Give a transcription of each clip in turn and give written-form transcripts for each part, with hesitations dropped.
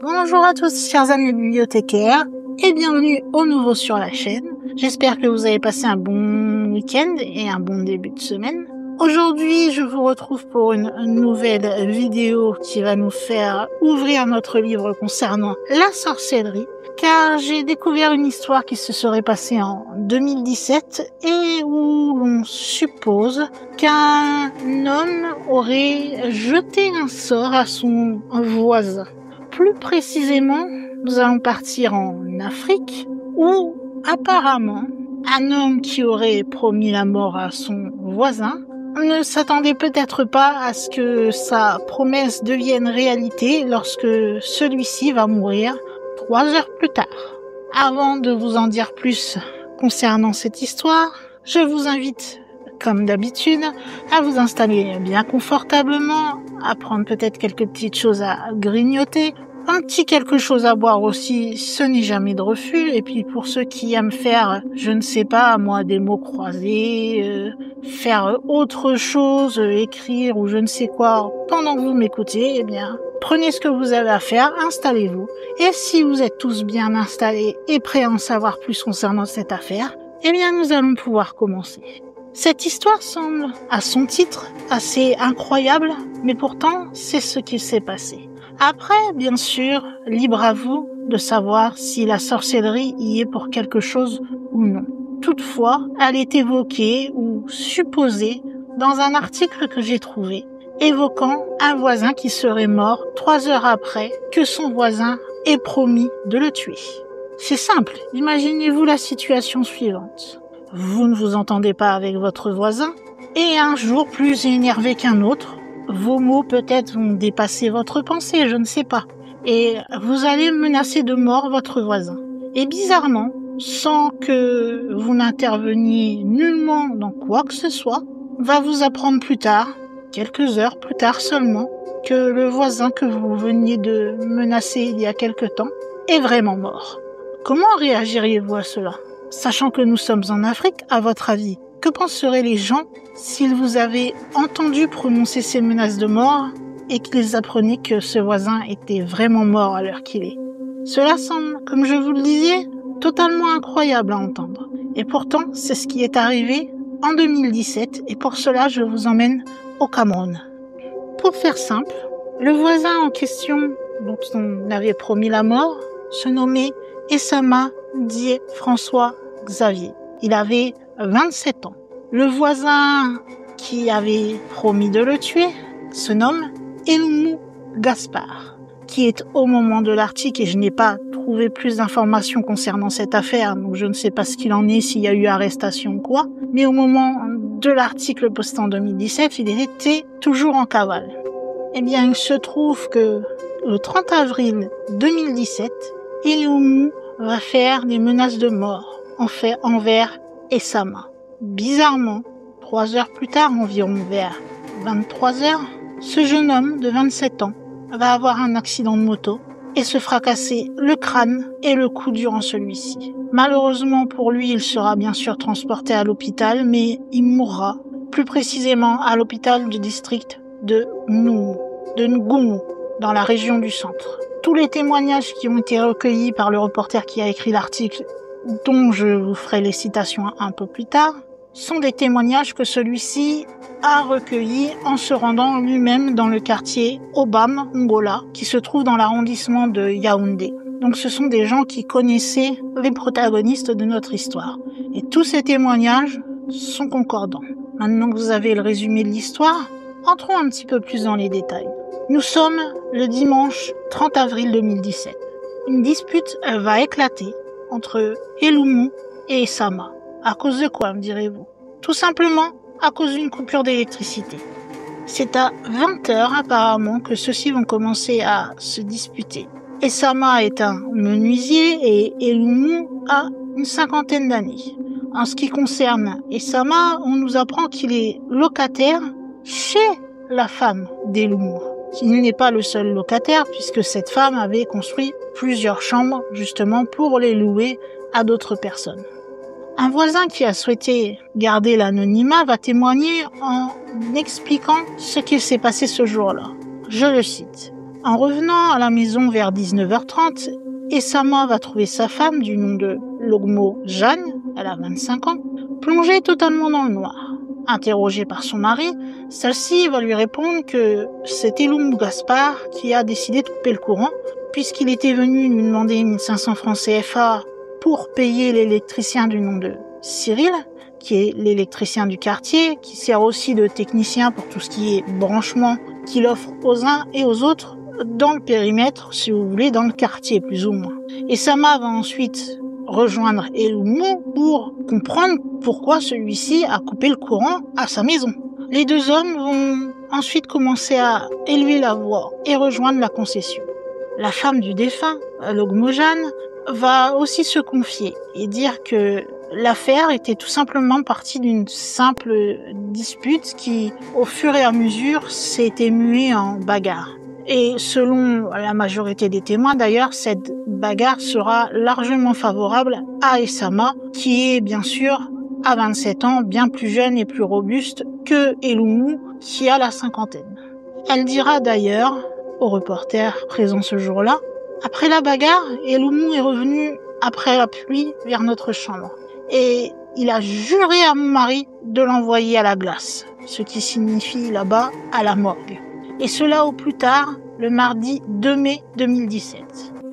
Bonjour à tous chers amis bibliothécaires et bienvenue au nouveau sur la chaîne. J'espère que vous avez passé un bon week-end et un bon début de semaine. Aujourd'hui, je vous retrouve pour une nouvelle vidéo qui va nous faire ouvrir notre livre concernant la sorcellerie, car j'ai découvert une histoire qui se serait passée en 2017 et où l'on suppose qu'un homme aurait jeté un sort à son voisin. Plus précisément, nous allons partir en Afrique où apparemment un homme qui aurait promis la mort à son voisin ne s'attendait peut-être pas à ce que sa promesse devienne réalité lorsque celui-ci va mourir 3 heures plus tard. Avant de vous en dire plus concernant cette histoire, je vous invite, comme d'habitude, à vous installer bien confortablement, à prendre peut-être quelques petites choses à grignoter, un petit quelque chose à boire aussi, ce n'est jamais de refus. Et puis pour ceux qui aiment faire, je ne sais pas, moi, des mots croisés, faire autre chose, écrire ou je ne sais quoi, pendant que vous m'écoutez, eh bien, prenez ce que vous avez à faire, installez-vous. Et si vous êtes tous bien installés et prêts à en savoir plus concernant cette affaire, eh bien, nous allons pouvoir commencer. Cette histoire semble, à son titre, assez incroyable, mais pourtant, c'est ce qui s'est passé. Après, bien sûr, libre à vous de savoir si la sorcellerie y est pour quelque chose ou non. Toutefois, elle est évoquée ou supposée dans un article que j'ai trouvé, évoquant un voisin qui serait mort 3 heures après que son voisin ait promis de le tuer. C'est simple, imaginez-vous la situation suivante. Vous ne vous entendez pas avec votre voisin, et un jour plus énervé qu'un autre, vos mots peut-être vont dépasser votre pensée, je ne sais pas, et vous allez menacer de mort votre voisin. Et bizarrement, sans que vous n'interveniez nullement dans quoi que ce soit, va vous apprendre plus tard, quelques heures plus tard seulement, que le voisin que vous veniez de menacer il y a quelque temps est vraiment mort. Comment réagiriez-vous à cela ? Sachant que nous sommes en Afrique, à votre avis, que penseraient les gens s'ils vous avaient entendu prononcer ces menaces de mort et qu'ils apprenaient que ce voisin était vraiment mort à l'heure qu'il est? Cela semble, comme je vous le disais, totalement incroyable à entendre. Et pourtant, c'est ce qui est arrivé en 2017 et pour cela, je vous emmène au Cameroun. Pour faire simple, le voisin en question dont on avait promis la mort se nommait Essama Die François Xavier. Il avait 27 ans. Le voisin qui avait promis de le tuer se nomme Eloumou Gaspard, qui est au moment de l'article, et je n'ai pas trouvé plus d'informations concernant cette affaire, donc je ne sais pas ce qu'il en est, s'il y a eu arrestation ou quoi, mais au moment de l'article posté en 2017, il était toujours en cavale. Eh bien, il se trouve que le 30 avril 2017, Eloumou va faire des menaces de mort envers Essama. Bizarrement, 3 heures plus tard, environ vers 23 heures, ce jeune homme de 27 ans va avoir un accident de moto et se fracasser le crâne et le cou durant celui-ci. Malheureusement pour lui, il sera bien sûr transporté à l'hôpital, mais il mourra, plus précisément à l'hôpital du district de Ngoumou, dans la région du centre. Tous les témoignages qui ont été recueillis par le reporter qui a écrit l'article, dont je vous ferai les citations un peu plus tard, sont des témoignages que celui-ci a recueillis en se rendant lui-même dans le quartier Obam Ngola, qui se trouve dans l'arrondissement de Yaoundé. Donc ce sont des gens qui connaissaient les protagonistes de notre histoire. Et tous ces témoignages sont concordants. Maintenant que vous avez le résumé de l'histoire, entrons un petit peu plus dans les détails. Nous sommes le dimanche 30 avril 2017. Une dispute va éclater entre Eloumou et Essama. À cause de quoi, me direz-vous? Tout simplement à cause d'une coupure d'électricité. C'est à 20h apparemment que ceux-ci vont commencer à se disputer. Essama est un menuisier et Eloumou a une 50aine d'années. En ce qui concerne Essama, on nous apprend qu'il est locataire chez la femme d'Eloumou. Il n'est pas le seul locataire puisque cette femme avait construit plusieurs chambres justement pour les louer à d'autres personnes. Un voisin qui a souhaité garder l'anonymat va témoigner en expliquant ce qui s'est passé ce jour-là. Je le cite. « En revenant à la maison vers 19h30, Essama va trouver sa femme du nom de Logmo Jeanne, elle a 25 ans, plongée totalement dans le noir. Interrogée par son mari, celle-ci va lui répondre que c'est Eloumou Gaspard qui a décidé de couper le courant, puisqu'il était venu lui demander 1500 francs CFA pour payer l'électricien du nom de Cyril, qui est l'électricien du quartier, qui sert aussi de technicien pour tout ce qui est branchement qu'il offre aux uns et aux autres dans le périmètre, si vous voulez, dans le quartier plus ou moins. Et Sama va ensuite rejoindre Eloumou pour comprendre pourquoi celui-ci a coupé le courant à sa maison. Les deux hommes vont ensuite commencer à élever la voix et rejoindre la concession. La femme du défunt, Logmo Jeanne, va aussi se confier et dire que l'affaire était tout simplement partie d'une simple dispute qui, au fur et à mesure, s'est émuée en bagarre. Et selon la majorité des témoins d'ailleurs, cette bagarre sera largement favorable à Essama, qui est bien sûr à 27 ans, bien plus jeune et plus robuste que Eloumou, qui a la cinquantaine. Elle dira d'ailleurs au reporter présent ce jour-là: après la bagarre, Eloumou est revenu après la pluie vers notre chambre. Et il a juré à mon mari de l'envoyer à la glace, ce qui signifie là-bas à la morgue. Et cela au plus tard, le mardi 2 mai 2017.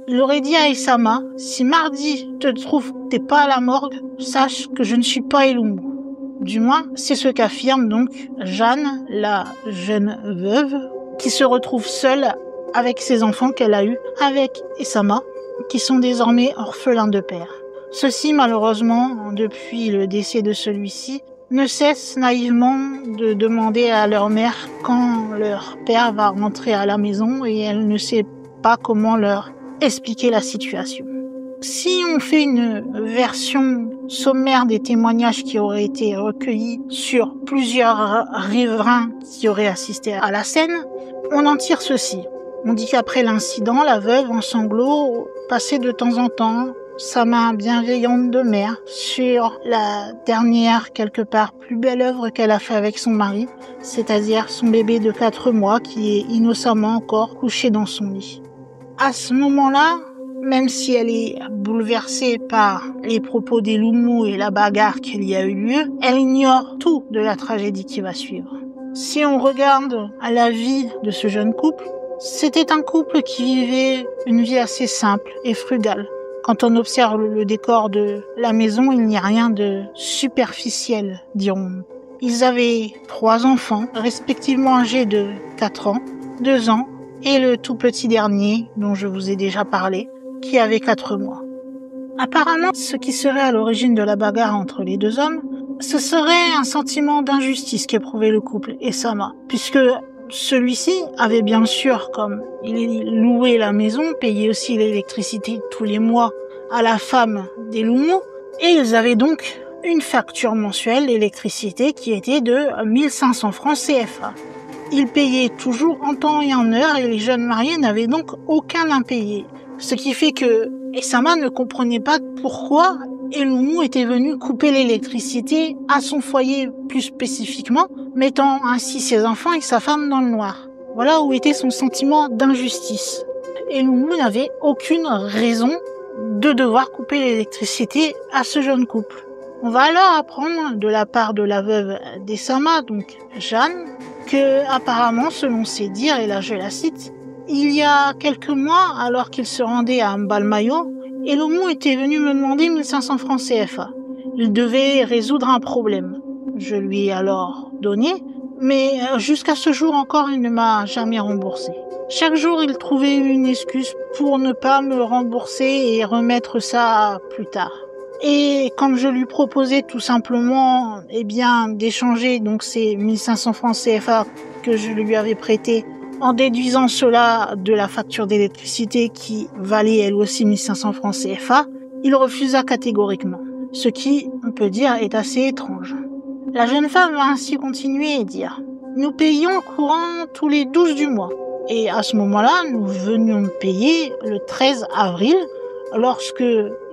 Il aurait dit à Essama: si mardi te trouve que t'es pas à la morgue, sache que je ne suis pas Eloumou. Du moins, c'est ce qu'affirme donc Jeanne, la jeune veuve, qui se retrouve seule avec ses enfants qu'elle a eus avec Essama, qui sont désormais orphelins de père. Ceux-ci, malheureusement, depuis le décès de celui-ci, ne cessent naïvement de demander à leur mère quand leur père va rentrer à la maison et elle ne sait pas comment leur expliquer la situation. Si on fait une version sommaire des témoignages qui auraient été recueillis sur plusieurs riverains qui auraient assisté à la scène, on en tire ceci. On dit qu'après l'incident, la veuve en sanglots passait de temps en temps sa main bienveillante de mère sur la dernière, quelque part, plus belle œuvre qu'elle a fait avec son mari, c'est-à-dire son bébé de 4 mois qui est innocemment encore couché dans son lit. À ce moment-là, même si elle est bouleversée par les propos d'Eloumou et la bagarre qu'il y a eu lieu, elle ignore tout de la tragédie qui va suivre. Si on regarde à la vie de ce jeune couple, c'était un couple qui vivait une vie assez simple et frugale. Quand on observe le décor de la maison, il n'y a rien de superficiel, dirons-nous. Ils avaient 3 enfants, respectivement âgés de 4 ans, 2 ans, et le tout petit dernier, dont je vous ai déjà parlé, qui avait 4 mois. Apparemment, ce qui serait à l'origine de la bagarre entre les deux hommes, ce serait un sentiment d'injustice qu'éprouvait le couple Essama, puisque celui-ci avait bien sûr, comme il louait la maison, payé aussi l'électricité tous les mois à la femme d'Eloumou, et ils avaient donc une facture mensuelle d'électricité qui était de 1500 francs CFA. Ils payaient toujours en temps et en heure et les jeunes mariés n'avaient donc aucun impayé. Ce qui fait que Essama ne comprenait pas pourquoi Eloumou était venu couper l'électricité à son foyer plus spécifiquement, mettant ainsi ses enfants et sa femme dans le noir. Voilà où était son sentiment d'injustice. Eloumou n'avait aucune raison de devoir couper l'électricité à ce jeune couple. On va alors apprendre de la part de la veuve d'Essama, donc Jeanne, que apparemment, selon ses dires, et là je la cite, il y a quelques mois, alors qu'il se rendait à Mbalmayo, Eloumou était venu me demander 1500 francs CFA. Il devait résoudre un problème. Je lui ai alors donné, mais jusqu'à ce jour encore, il ne m'a jamais remboursé. Chaque jour, il trouvait une excuse pour ne pas me rembourser et remettre ça plus tard. Et quand je lui proposais tout simplement, d'échanger donc ces 1500 francs CFA que je lui avais prêtés, en déduisant cela de la facture d'électricité qui valait elle aussi 1500 francs CFA, il refusa catégoriquement. Ce qui, on peut dire, est assez étrange. La jeune femme va ainsi continuer et dire: nous payions courant tous les 12 du mois. Et à ce moment-là, nous venions payer le 13 avril, lorsque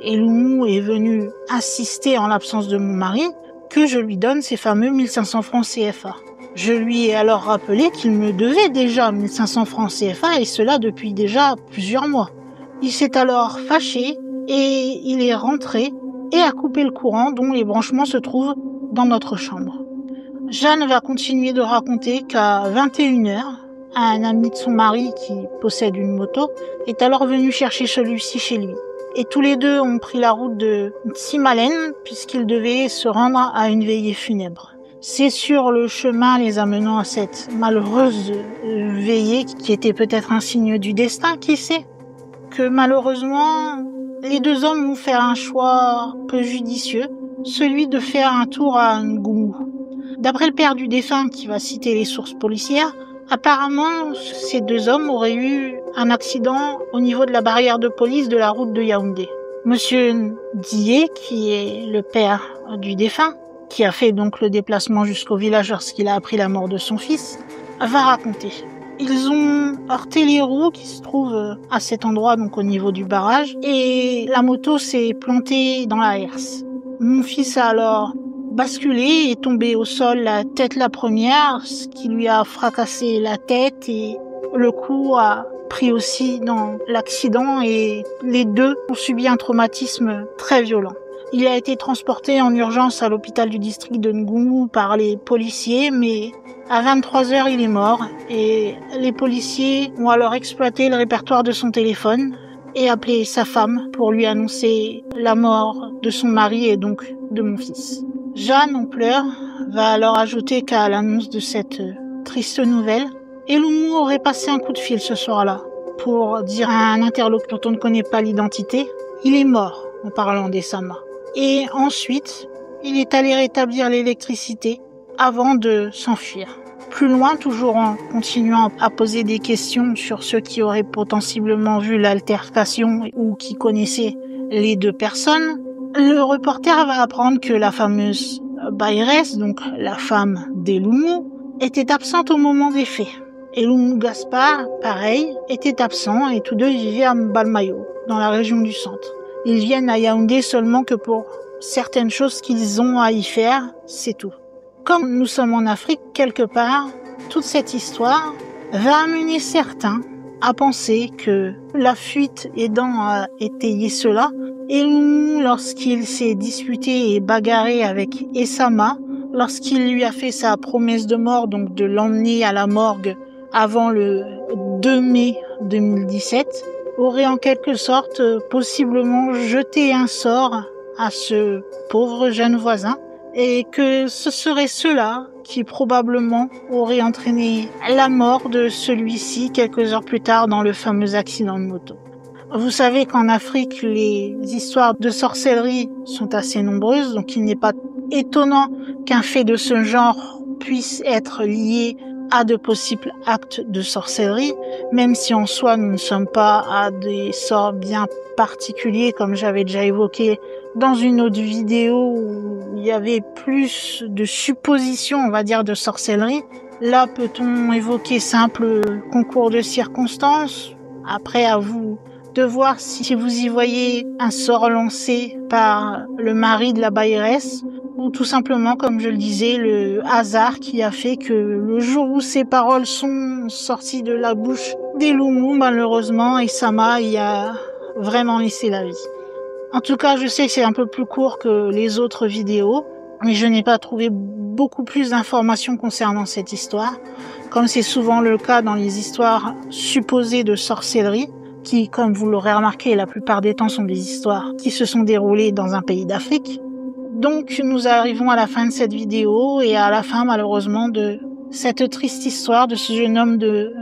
Eloumou est venu insister en l'absence de mon mari, que je lui donne ces fameux 1500 francs CFA. Je lui ai alors rappelé qu'il me devait déjà 1500 francs CFA et cela depuis déjà plusieurs mois. Il s'est alors fâché et il est rentré et a coupé le courant dont les branchements se trouvent dans notre chambre. Jeanne va continuer de raconter qu'à 21h, un ami de son mari qui possède une moto est alors venu chercher celui-ci chez lui. Et tous les deux ont pris la route de Timalen puisqu'ils devaient se rendre à une veillée funèbre. C'est sur le chemin les amenant à cette malheureuse veillée qui était peut-être un signe du destin, qui sait, que malheureusement les deux hommes vont faire un choix peu judicieux, celui de faire un tour à Ngoumou. D'après le père du défunt qui va citer les sources policières, apparemment ces deux hommes auraient eu un accident au niveau de la barrière de police de la route de Yaoundé. Monsieur Dié, qui est le père du défunt, qui a fait donc le déplacement jusqu'au village lorsqu'il a appris la mort de son fils, va raconter. Ils ont heurté les roues qui se trouvent à cet endroit, donc au niveau du barrage, et la moto s'est plantée dans la herse. Mon fils a alors basculé et est tombé au sol la tête la première, ce qui lui a fracassé la tête et le cou a pris aussi dans l'accident et les deux ont subi un traumatisme très violent. Il a été transporté en urgence à l'hôpital du district de Ngoumou par les policiers, mais à 23h, il est mort et les policiers ont alors exploité le répertoire de son téléphone et appelé sa femme pour lui annoncer la mort de son mari et donc de mon fils. Jeanne, en pleurs, va alors ajouter qu'à l'annonce de cette triste nouvelle, Eloumou aurait passé un coup de fil ce soir-là pour dire à un interlocuteur dont on ne connaît pas l'identité, il est mort en parlant des Sama. Et ensuite, il est allé rétablir l'électricité avant de s'enfuir. Plus loin, toujours en continuant à poser des questions sur ceux qui auraient potentiellement vu l'altercation ou qui connaissaient les deux personnes, le reporter va apprendre que la fameuse Bayrès, donc la femme d'Eloumou, était absente au moment des faits. Eloumou Gaspard, pareil, était absent et tous deux vivaient à Mbalmayo, dans la région du centre. Ils viennent à Yaoundé seulement que pour certaines choses qu'ils ont à y faire, c'est tout. Comme nous sommes en Afrique, quelque part, toute cette histoire va amener certains à penser que la fuite aidant à étayer cela, Eloumou, lorsqu'il s'est disputé et bagarré avec Essama, lorsqu'il lui a fait sa promesse de mort, donc de l'emmener à la morgue avant le 2 mai 2017, aurait en quelque sorte possiblement jeté un sort à ce pauvre jeune voisin et que ce serait cela qui probablement aurait entraîné la mort de celui-ci quelques heures plus tard dans le fameux accident de moto. Vous savez qu'en Afrique, les histoires de sorcellerie sont assez nombreuses, donc il n'est pas étonnant qu'un fait de ce genre puisse être lié à de possibles actes de sorcellerie, même si en soi nous ne sommes pas à des sorts bien particuliers, comme j'avais déjà évoqué dans une autre vidéo où il y avait plus de suppositions, on va dire, de sorcellerie. Là, peut-on évoquer simple concours de circonstances? Après, à vous de voir si vous y voyez un sort lancé par le mari de la Bayrès, ou tout simplement, comme je le disais, le hasard qui a fait que le jour où ces paroles sont sorties de la bouche d'Eloumou, malheureusement, Essama y a vraiment laissé la vie. En tout cas, je sais que c'est un peu plus court que les autres vidéos, mais je n'ai pas trouvé beaucoup plus d'informations concernant cette histoire, comme c'est souvent le cas dans les histoires supposées de sorcellerie, qui, comme vous l'aurez remarqué, la plupart des temps sont des histoires qui se sont déroulées dans un pays d'Afrique. Donc nous arrivons à la fin de cette vidéo et à la fin malheureusement de cette triste histoire de ce jeune homme de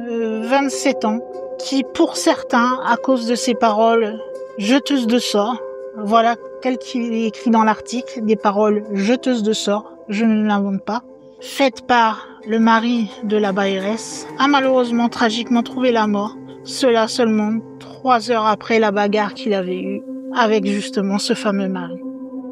27 ans qui pour certains, à cause de ses paroles jeteuses de sorts, voilà tel qu'il est écrit dans l'article, des paroles jeteuses de sorts, je ne l'invente pas, faites par le mari de la Bayrès, a malheureusement tragiquement trouvé la mort, cela seulement 3 heures après la bagarre qu'il avait eue avec justement ce fameux mari.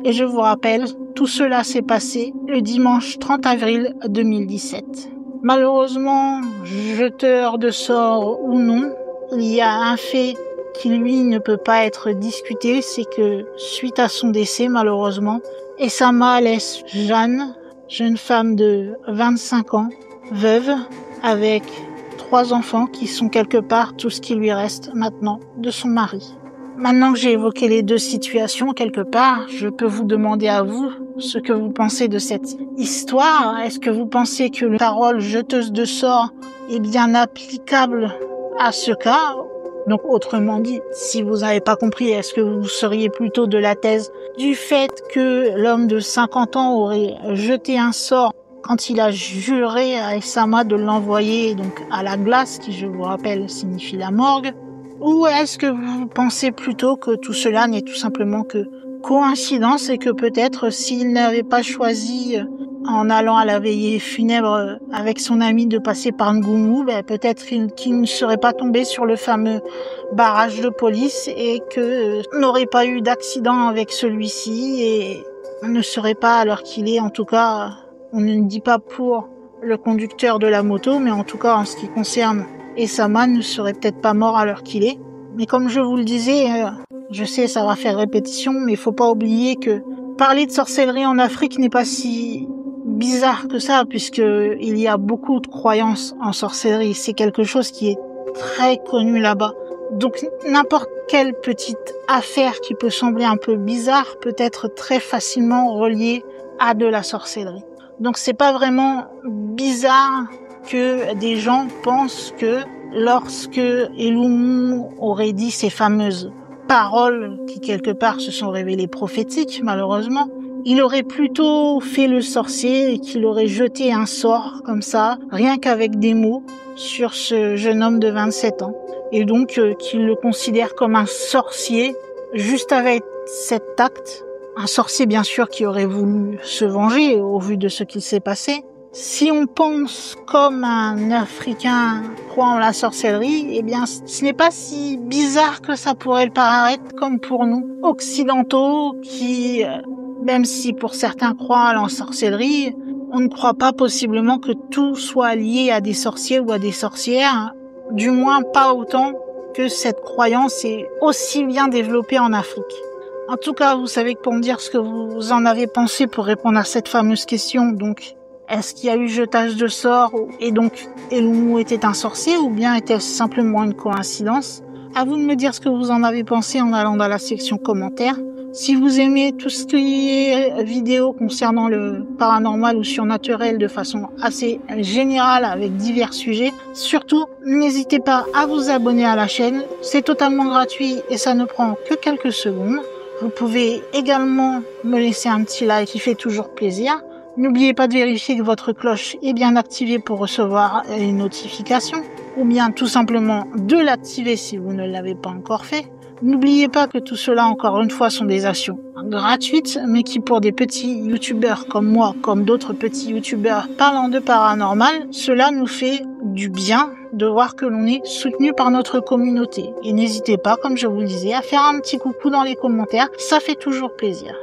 Et je vous rappelle, tout cela s'est passé le dimanche 30 avril 2017. Malheureusement, jeteur de sorts ou non, il y a un fait qui lui ne peut pas être discuté, c'est que suite à son décès malheureusement, Essama laisse Jeanne, jeune femme de 25 ans, veuve avec 3 enfants qui sont quelque part tout ce qui lui reste maintenant de son mari. Maintenant que j'ai évoqué les 2 situations quelque part, je peux vous demander à vous ce que vous pensez de cette histoire. Est-ce que vous pensez que la parole jeteuse de sorts est bien applicable à ce cas? Donc autrement dit, si vous n'avez pas compris, est-ce que vous seriez plutôt de la thèse du fait que l'homme de 50 ans aurait jeté un sort quand il a juré à Essama de l'envoyer donc à la glace, qui je vous rappelle signifie la morgue? Ou est-ce que vous pensez plutôt que tout cela n'est tout simplement que coïncidence et que peut-être s'il n'avait pas choisi en allant à la veillée funèbre avec son ami de passer par Ngoumou, peut-être qu'il ne serait pas tombé sur le fameux barrage de police et que n'aurait pas eu d'accident avec celui-ci et ne serait pas à l'heure qu'il est. En tout cas, on ne dit pas pour le conducteur de la moto, mais en tout cas en ce qui concerne Essama, ne serait peut-être pas mort à l'heure qu'il est. Mais comme je vous le disais, je sais ça va faire répétition, mais il faut pas oublier que parler de sorcellerie en Afrique n'est pas si bizarre que ça, puisque il y a beaucoup de croyances en sorcellerie. C'est quelque chose qui est très connu là-bas. Donc n'importe quelle petite affaire qui peut sembler un peu bizarre peut être très facilement reliée à de la sorcellerie. Donc c'est pas vraiment bizarre que des gens pensent que lorsque Eloumou aurait dit ces fameuses paroles qui quelque part se sont révélées prophétiques malheureusement, il aurait plutôt fait le sorcier et qu'il aurait jeté un sort comme ça, rien qu'avec des mots, sur ce jeune homme de 27 ans. Et donc qu'il le considère comme un sorcier juste avec cet acte. Un sorcier bien sûr qui aurait voulu se venger au vu de ce qu'il s'est passé. Si on pense comme un Africain croit en la sorcellerie, eh bien, ce n'est pas si bizarre que ça pourrait le paraître comme pour nous, occidentaux, qui, même si pour certains croient en la sorcellerie, on ne croit pas possiblement que tout soit lié à des sorciers ou à des sorcières, du moins pas autant que cette croyance est aussi bien développée en Afrique. En tout cas, vous savez que pour me dire ce que vous en avez pensé pour répondre à cette fameuse question, donc, est-ce qu'il y a eu jetage de sorts et donc Eloumou était un sorcier ou bien était-ce simplement une coïncidence? À vous de me dire ce que vous en avez pensé en allant dans la section commentaires. Si vous aimez tout ce qui est vidéo concernant le paranormal ou surnaturel de façon assez générale avec divers sujets, surtout n'hésitez pas à vous abonner à la chaîne. C'est totalement gratuit et ça ne prend que quelques secondes. Vous pouvez également me laisser un petit like qui fait toujours plaisir. N'oubliez pas de vérifier que votre cloche est bien activée pour recevoir les notifications, ou bien tout simplement de l'activer si vous ne l'avez pas encore fait. N'oubliez pas que tout cela, encore une fois, sont des actions gratuites, mais qui pour des petits youtubeurs comme moi, comme d'autres petits youtubeurs parlant de paranormal, cela nous fait du bien de voir que l'on est soutenu par notre communauté. Et n'hésitez pas, comme je vous le disais, à faire un petit coucou dans les commentaires, ça fait toujours plaisir.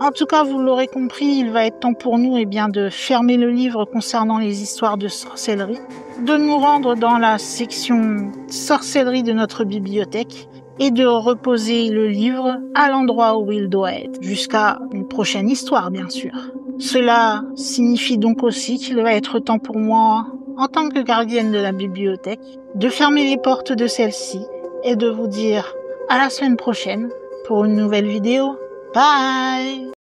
En tout cas, vous l'aurez compris, il va être temps pour nous de fermer le livre concernant les histoires de sorcellerie, de nous rendre dans la section sorcellerie de notre bibliothèque et de reposer le livre à l'endroit où il doit être, jusqu'à une prochaine histoire, bien sûr. Cela signifie donc aussi qu'il va être temps pour moi, en tant que gardienne de la bibliothèque, de fermer les portes de celle-ci et de vous dire à la semaine prochaine pour une nouvelle vidéo. Bye!